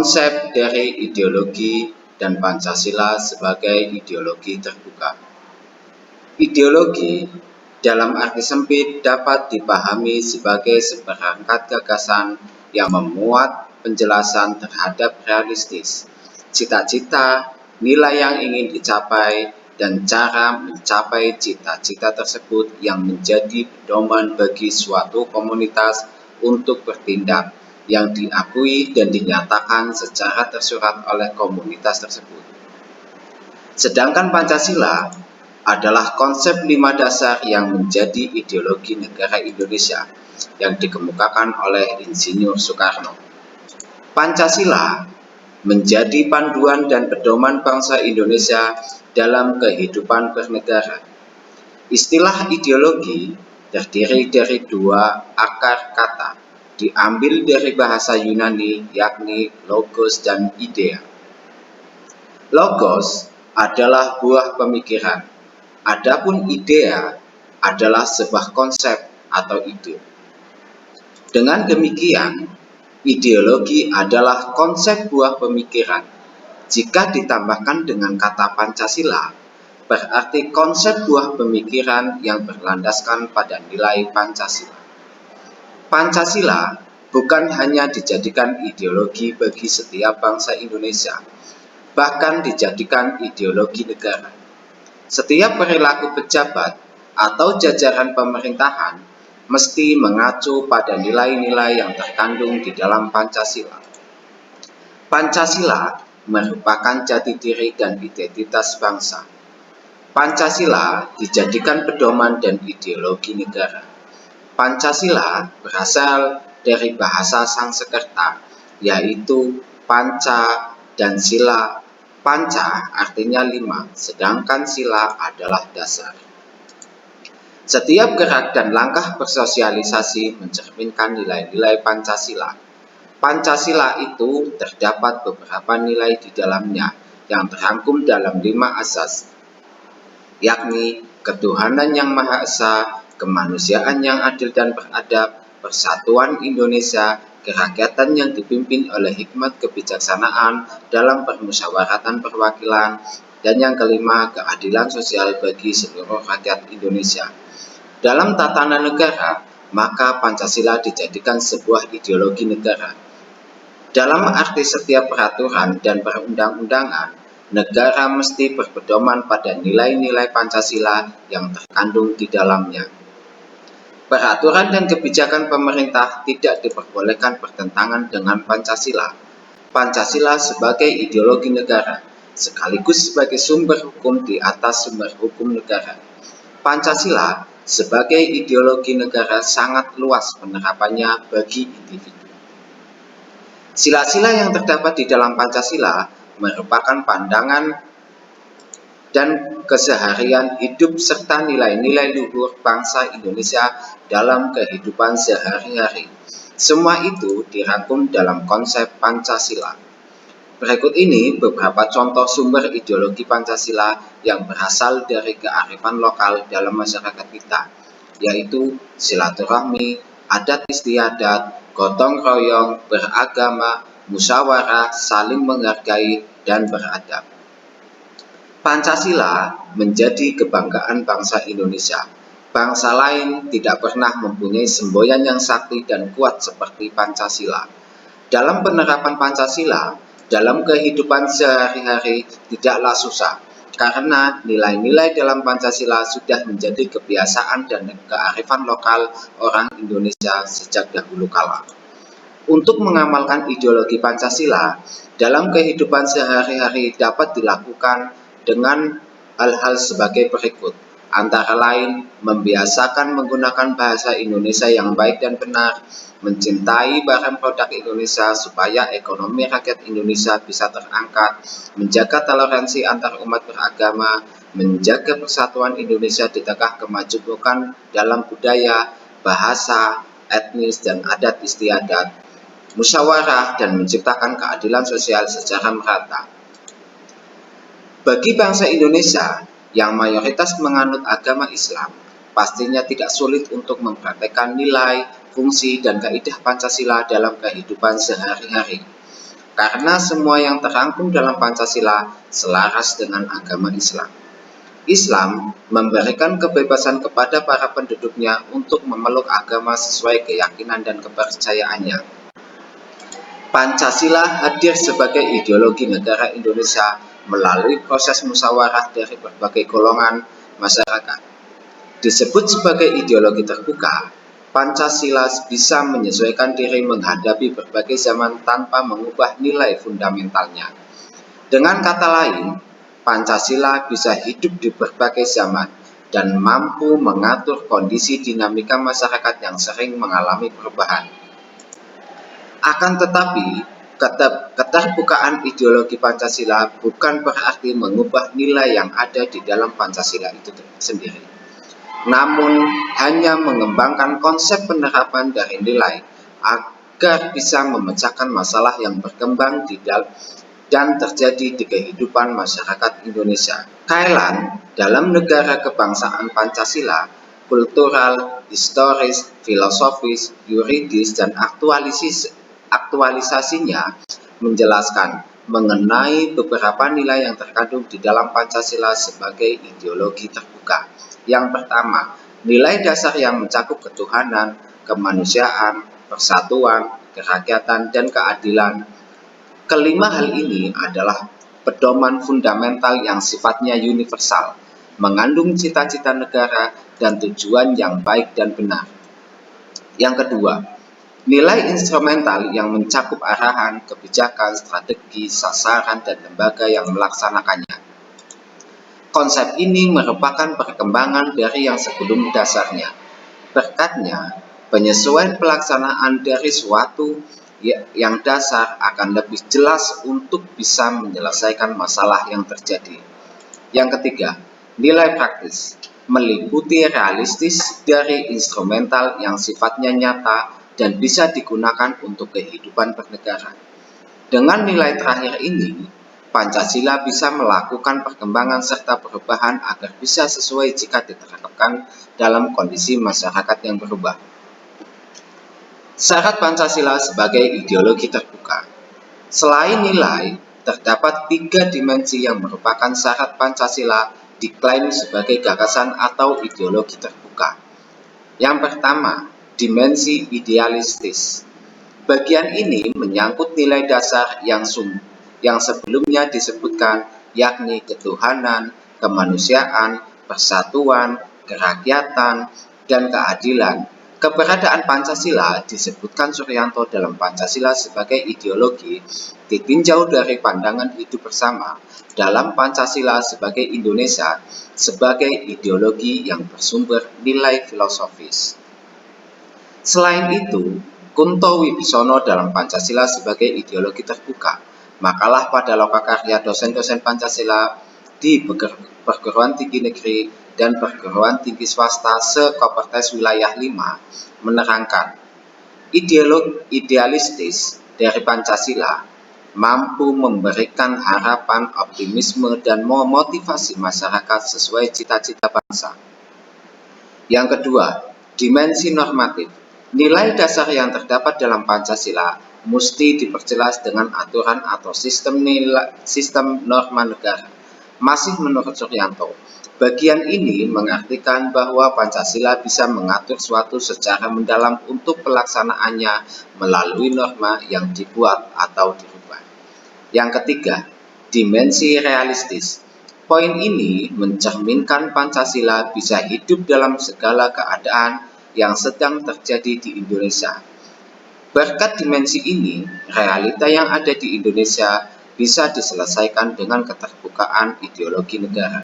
konsep dari ideologi dan Pancasila sebagai ideologi terbuka. Ideologi dalam arti sempit dapat dipahami sebagai seperangkat gagasan yang memuat penjelasan terhadap realistis, cita-cita, nilai yang ingin dicapai, dan cara mencapai cita-cita tersebut yang menjadi pedoman bagi suatu komunitas untuk bertindak yang diakui dan dinyatakan secara tersurat oleh komunitas tersebut. Sedangkan Pancasila adalah konsep 5 dasar yang menjadi ideologi negara Indonesia yang dikemukakan oleh Insinyur Soekarno. Pancasila menjadi panduan dan pedoman bangsa Indonesia dalam kehidupan bernegara. Istilah ideologi terdiri dari 2 akar kata, diambil dari bahasa Yunani yakni logos dan idea. Logos adalah buah pemikiran, adapun idea adalah sebuah konsep atau ide. Dengan demikian, ideologi adalah konsep buah pemikiran. Jika ditambahkan dengan kata Pancasila, berarti konsep buah pemikiran yang berlandaskan pada nilai Pancasila. Pancasila bukan hanya dijadikan ideologi bagi setiap bangsa Indonesia, bahkan dijadikan ideologi negara. Setiap perilaku pejabat atau jajaran pemerintahan mesti mengacu pada nilai-nilai yang terkandung di dalam Pancasila. Pancasila merupakan jati diri dan identitas bangsa. Pancasila dijadikan pedoman dan ideologi negara. Pancasila berasal dari bahasa Sanskerta, yaitu panca dan sila. Panca artinya 5, sedangkan sila adalah dasar. Setiap gerak dan langkah bersosialisasi mencerminkan nilai-nilai Pancasila. Pancasila itu terdapat beberapa nilai di dalamnya yang terangkum dalam 5 asas, yakni ketuhanan yang Maha Esa, kemanusiaan yang adil dan beradab, persatuan Indonesia, kerakyatan yang dipimpin oleh hikmat kebijaksanaan dalam permusyawaratan perwakilan, dan yang kelima, keadilan sosial bagi seluruh rakyat Indonesia. Dalam tatanan negara, maka Pancasila dijadikan sebuah ideologi negara. Dalam arti setiap peraturan dan perundang-undangan, negara mesti berpedoman pada nilai-nilai Pancasila yang terkandung di dalamnya. Peraturan dan kebijakan pemerintah tidak diperbolehkan bertentangan dengan Pancasila. Pancasila sebagai ideologi negara, sekaligus sebagai sumber hukum di atas sumber hukum negara. Pancasila sebagai ideologi negara sangat luas penerapannya bagi individu. Sila-sila yang terdapat di dalam Pancasila merupakan pandangan dan keseharian hidup serta nilai-nilai luhur bangsa Indonesia dalam kehidupan sehari-hari. Semua itu dirangkum dalam konsep Pancasila. Berikut ini beberapa contoh sumber ideologi Pancasila yang berasal dari kearifan lokal dalam masyarakat kita, yaitu silaturahmi, adat istiadat, gotong royong, beragama, musyawarah, saling menghargai, dan beradab. Pancasila menjadi kebanggaan bangsa Indonesia. Bangsa lain tidak pernah mempunyai semboyan yang sakti dan kuat seperti Pancasila. Dalam penerapan Pancasila, dalam kehidupan sehari-hari tidaklah susah, karena nilai-nilai dalam Pancasila sudah menjadi kebiasaan dan kearifan lokal orang Indonesia sejak dahulu kala. Untuk mengamalkan ideologi Pancasila dalam kehidupan sehari-hari dapat dilakukan dengan hal-hal sebagai berikut, antara lain membiasakan menggunakan bahasa Indonesia yang baik dan benar, mencintai barang produk Indonesia supaya ekonomi rakyat Indonesia bisa terangkat, menjaga toleransi antar umat beragama, menjaga persatuan Indonesia di tengah kemajemukan dalam budaya, bahasa, etnis, dan adat istiadat, musyawarah, dan menciptakan keadilan sosial secara merata. Bagi bangsa Indonesia yang mayoritas menganut agama Islam, pastinya tidak sulit untuk mempraktekkan nilai, fungsi, dan kaidah Pancasila dalam kehidupan sehari-hari. karena semua yang terangkum dalam Pancasila selaras dengan agama Islam. Islam memberikan kebebasan kepada para penduduknya untuk memeluk agama sesuai keyakinan dan kepercayaannya. Pancasila hadir sebagai ideologi negara Indonesia melalui proses musyawarah dari berbagai golongan masyarakat. Disebut sebagai ideologi terbuka, Pancasila bisa menyesuaikan diri menghadapi berbagai zaman tanpa mengubah nilai fundamentalnya. Dengan kata lain, Pancasila bisa hidup di berbagai zaman dan mampu mengatur kondisi dinamika masyarakat yang sering mengalami perubahan. Akan tetapi, keterbukaan ideologi Pancasila bukan berarti mengubah nilai yang ada di dalam Pancasila itu sendiri, namun hanya mengembangkan konsep penerapan dari nilai agar bisa memecahkan masalah yang berkembang dan terjadi di kehidupan masyarakat Indonesia. Kailan dalam negara kebangsaan Pancasila, kultural, historis, filosofis, yuridis, dan aktualisasinya menjelaskan mengenai beberapa nilai yang terkandung di dalam Pancasila sebagai ideologi terbuka. Yang pertama, nilai dasar yang mencakup ketuhanan, kemanusiaan, persatuan, kerakyatan, dan keadilan. Kelima hal ini adalah pedoman fundamental yang sifatnya universal, mengandung cita-cita negara dan tujuan yang baik dan benar. Yang kedua, nilai instrumental yang mencakup arahan, kebijakan, strategi, sasaran, dan lembaga yang melaksanakannya. Konsep ini merupakan perkembangan dari yang sebelum dasarnya. Berkatnya, penyesuaian pelaksanaan dari suatu yang dasar akan lebih jelas untuk bisa menyelesaikan masalah yang terjadi. Yang ketiga, nilai praktis meliputi realistis dari instrumental yang sifatnya nyata dan bisa digunakan untuk kehidupan bernegara. Dengan nilai terakhir ini, Pancasila bisa melakukan perkembangan serta perubahan agar bisa sesuai jika diterapkan dalam kondisi masyarakat yang berubah. Syarat Pancasila sebagai ideologi terbuka. Selain nilai, terdapat 3 dimensi yang merupakan syarat Pancasila diklaim sebagai gagasan atau ideologi terbuka. Yang pertama, dimensi idealistis. Bagian ini menyangkut nilai dasar yang sebelumnya disebutkan, yakni ketuhanan, kemanusiaan, persatuan, kerakyatan, dan keadilan. Keberadaan Pancasila disebutkan Suryanto dalam Pancasila sebagai ideologi ditinjau dari pandangan hidup bersama dalam Pancasila sebagai Indonesia sebagai ideologi yang bersumber nilai filosofis. Selain itu, Kunto Wibisono dalam Pancasila sebagai ideologi terbuka, makalah pada lokakarya dosen-dosen Pancasila di perguruan tinggi negeri dan perguruan tinggi swasta se-Kopertes Wilayah 5 menerangkan, idealistis dari Pancasila mampu memberikan harapan, optimisme, dan memotivasi masyarakat sesuai cita-cita bangsa. Yang kedua, dimensi normatif. Nilai dasar yang terdapat dalam Pancasila mesti diperjelas dengan aturan atau sistem norma negara. Masih menurut Suryanto, bagian ini mengartikan bahwa Pancasila bisa mengatur suatu secara mendalam untuk pelaksanaannya melalui norma yang dibuat atau dirubah. Yang ketiga, dimensi realistis. Poin ini mencerminkan Pancasila bisa hidup dalam segala keadaan yang sedang terjadi di Indonesia. Berkat dimensi ini, realita yang ada di Indonesia bisa diselesaikan dengan keterbukaan ideologi negara.